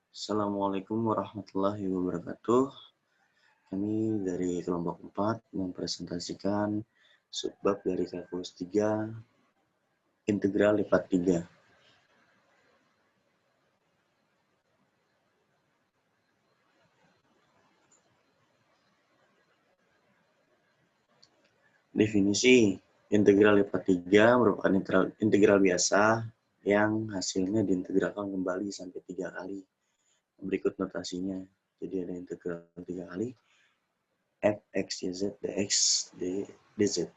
Assalamualaikum warahmatullahi wabarakatuh. Kami dari kelompok 4 mempresentasikan subbab dari kalkulus 3, integral lipat 3. Definisi integral lipat 3 merupakan integral biasa yang hasilnya diintegralkan kembali sampai 3 kali. Berikut notasinya. Jadi ada integral 3 kali f x y z dx dz.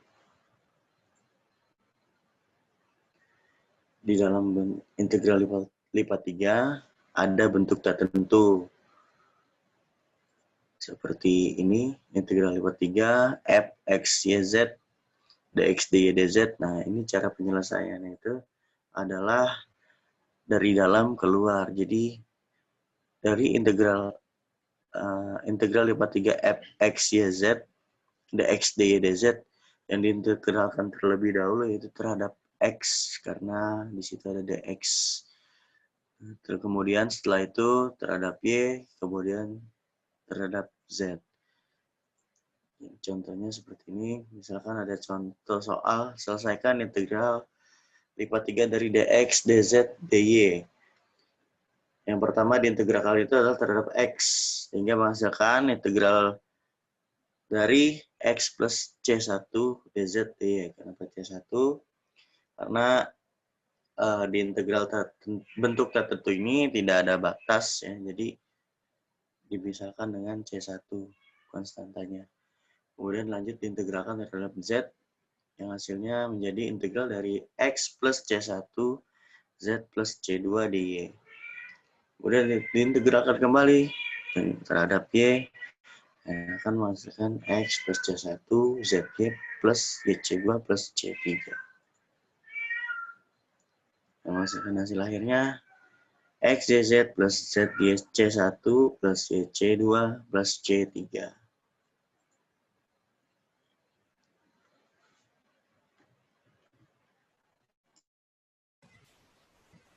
Di dalam integral lipat 3 ada bentuk tertentu. Seperti ini, integral lipat 3 f x y z dx dy dz. Nah, ini cara penyelesaiannya itu adalah dari dalam keluar. Jadi dari integral lipat 3 f x y z dx dy dz yang diintegralkan terlebih dahulu yaitu terhadap x karena di situ ada dx. Terus kemudian setelah itu terhadap y, kemudian terhadap z. Contohnya seperti ini, misalkan ada contoh soal, selesaikan integral lipat 3 dari dx, dz, dy. Yang pertama diintegralkan itu adalah terhadap x, sehingga menghasilkan integral dari x plus c1 dz, dy. Kenapa c1? Karena di integral bentuk tertentu ini tidak ada batas, ya, jadi dipisahkan dengan c1 konstantanya. Kemudian lanjut diintegralkan terhadap z, yang hasilnya menjadi integral dari x plus c1 z plus c2 dy. Kemudian diintegralkan kembali terhadap y, yang akan menghasilkan x plus c1 zy plus yc2 plus c3. Yang menghasilkan hasil akhirnya x yz plus z c1 plus yc2 plus c3.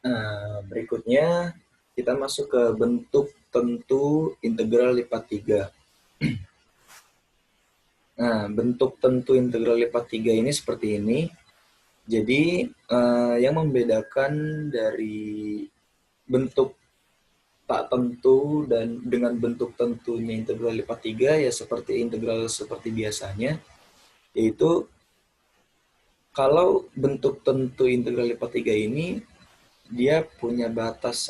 Nah, berikutnya kita masuk ke bentuk tentu integral lipat 3. Nah, bentuk tentu integral lipat 3 ini seperti ini. Jadi, yang membedakan dari bentuk tak tentu dan dengan bentuk tentunya integral lipat 3 ya seperti integral seperti biasanya, yaitu kalau bentuk tentu integral lipat 3 ini dia punya batas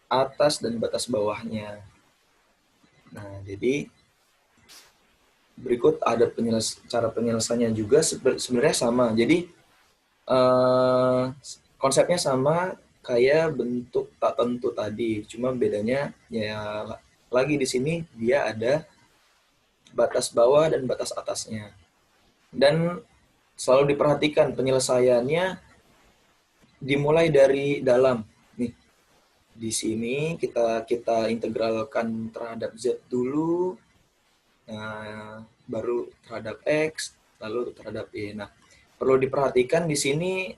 atas dan batas bawahnya. Nah, jadi berikut ada cara penyelesaiannya juga sebenarnya sama. Jadi konsepnya sama kayak bentuk tak tentu tadi, cuma bedanya ya lagi di sini dia ada batas bawah dan batas atasnya. Dan selalu diperhatikan penyelesaiannya dimulai dari dalam. Nih, di sini kita integralkan terhadap z dulu, nah, baru terhadap x, lalu terhadap y. Nah, perlu diperhatikan di sini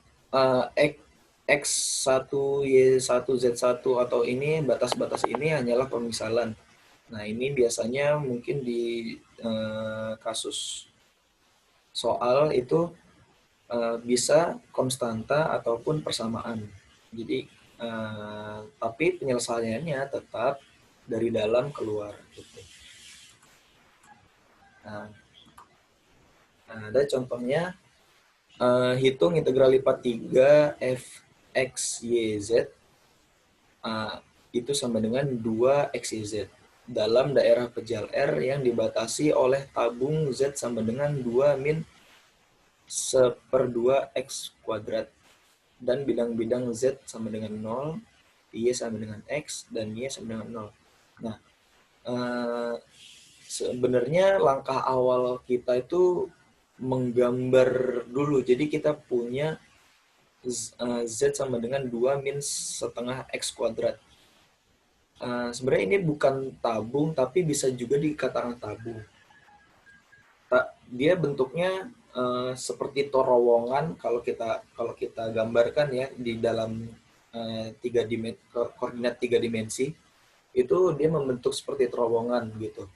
x1, y1, z1 atau ini batas-batas ini hanyalah pemisalan. Nah, ini biasanya mungkin di kasus soal itu bisa konstanta ataupun persamaan. Jadi, tapi penyelesaiannya tetap dari dalam keluar. Gitu. Nah, ada contohnya, hitung integral lipat 3 f x y z itu sama dengan 2 x y z dalam daerah pejal R yang dibatasi oleh tabung z sama dengan 2 min 1/2 x kuadrat dan bidang-bidang z sama dengan 0, y sama dengan x, dan y sama dengan 0. Nah, sebenarnya langkah awal kita itu menggambar dulu. Jadi kita punya z sama dengan 2 min 1/2 x kuadrat. Sebenarnya ini bukan tabung, tapi bisa juga dikatakan tabung. Dia bentuknya seperti terowongan kalau kita gambarkan ya di dalam koordinat 3 dimensi. itu dia membentuk seperti terowongan gitu.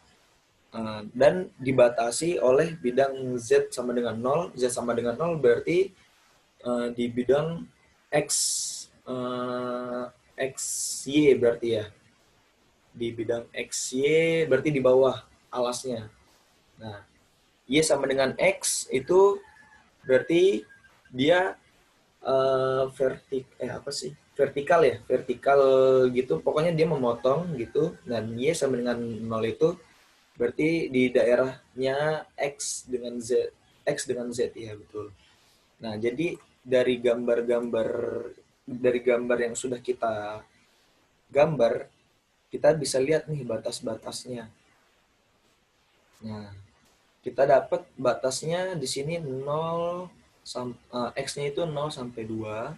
Dan dibatasi oleh bidang Z sama dengan 0. Z sama dengan 0 berarti di bidang X, XY berarti ya. Di bidang XY berarti di bawah alasnya. Nah, Y sama dengan X itu berarti dia apa sih? Vertikal ya, vertikal gitu. Pokoknya dia memotong gitu. Dan Y sama dengan 0 itu berarti di daerahnya X dengan Z ya, betul. Nah, jadi dari gambar yang sudah kita gambar, kita bisa lihat nih batas-batasnya. Nah, kita dapat batasnya di sini 0 X-nya itu 0 sampai 2.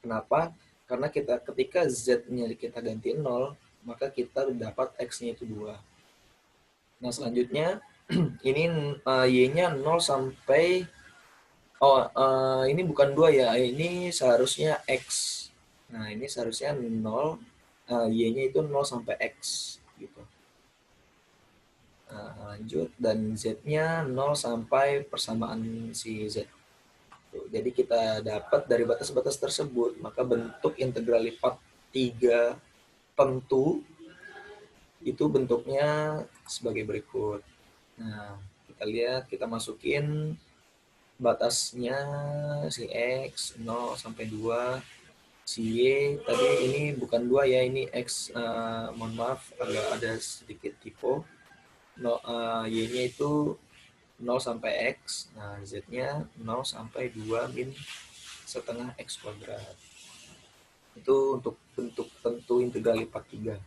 Kenapa? Karena ketika Z-nya kita ganti 0, maka kita dapat X-nya itu 2. Nah, selanjutnya ini Y-nya 0 sampai ini bukan 2 ya. Ini seharusnya X. Nah, ini seharusnya 0, Y-nya itu 0 sampai X gitu. Lanjut, dan Z-nya 0 sampai persamaan si Z. Jadi kita dapat dari batas-batas tersebut, maka bentuk integral lipat 3 tentu itu bentuknya sebagai berikut. Nah, kita lihat, kita masukin batasnya si X 0 sampai 2, si Y tadi ini bukan 2 ya, ini X, mohon maaf agak ada sedikit typo. Y-nya itu 0 sampai X, nah Z-nya 0 sampai 2 min setengah X kuadrat. Itu untuk bentuk tentu integral lipat 3.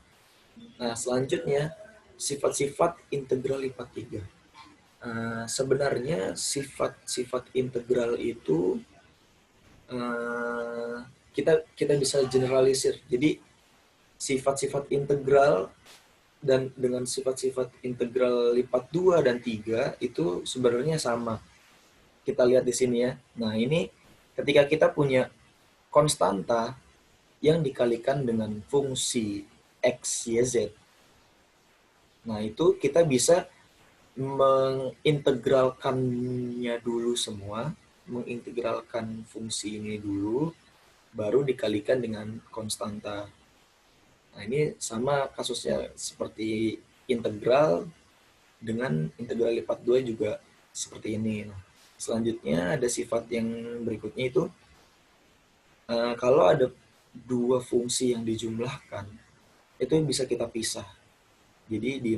Nah, selanjutnya sifat-sifat integral lipat 3. Sebenarnya sifat-sifat integral itu kita bisa generalisir. Jadi sifat-sifat integral dan dengan sifat-sifat integral lipat 2 dan 3 itu sebenarnya sama. Kita lihat di sini ya. Nah, ini ketika kita punya konstanta yang dikalikan dengan fungsi X, Y, Z. Nah, itu kita bisa mengintegralkannya dulu semua, mengintegralkan fungsi ini dulu, baru dikalikan dengan konstanta. Nah, ini sama kasusnya seperti integral dengan integral lipat 2 juga seperti ini. Nah, selanjutnya ada sifat yang berikutnya itu, kalau ada dua fungsi yang dijumlahkan, itu bisa kita pisah. Jadi di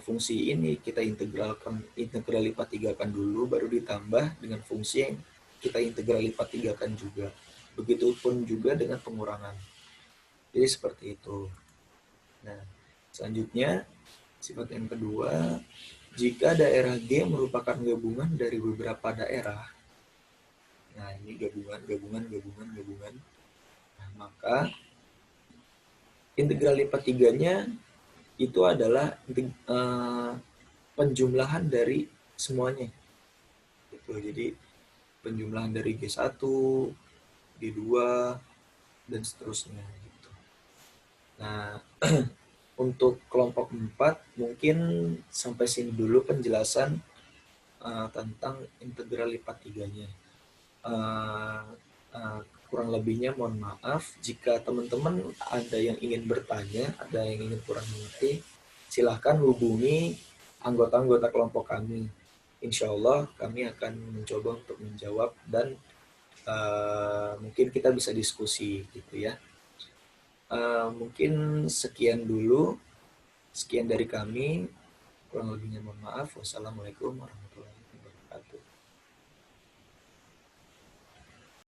fungsi ini kita integral lipat 3 kan dulu, baru ditambah dengan fungsi yang kita integral lipat 3 kan juga. Begitupun juga dengan pengurangan. Jadi seperti itu. Nah, selanjutnya sifat yang kedua, jika daerah G merupakan gabungan dari beberapa daerah. Nah, ini gabungan. Nah, maka integral lipat 3-nya itu adalah penjumlahan dari semuanya. Gitu. Jadi penjumlahan dari G1, G2, dan seterusnya. Gitu. Nah, untuk kelompok 4 mungkin sampai sini dulu penjelasan tentang integral lipat 3-nya. Kurang lebihnya mohon maaf. Jika teman-teman ada yang ingin bertanya, ada yang ingin kurang mengerti, silahkan hubungi anggota-anggota kelompok kami. Insya Allah kami akan mencoba untuk menjawab dan mungkin kita bisa diskusi gitu ya. Mungkin sekian dulu. Sekian dari kami. Kurang lebihnya mohon maaf. Wassalamualaikum warahmatullahi wabarakatuh.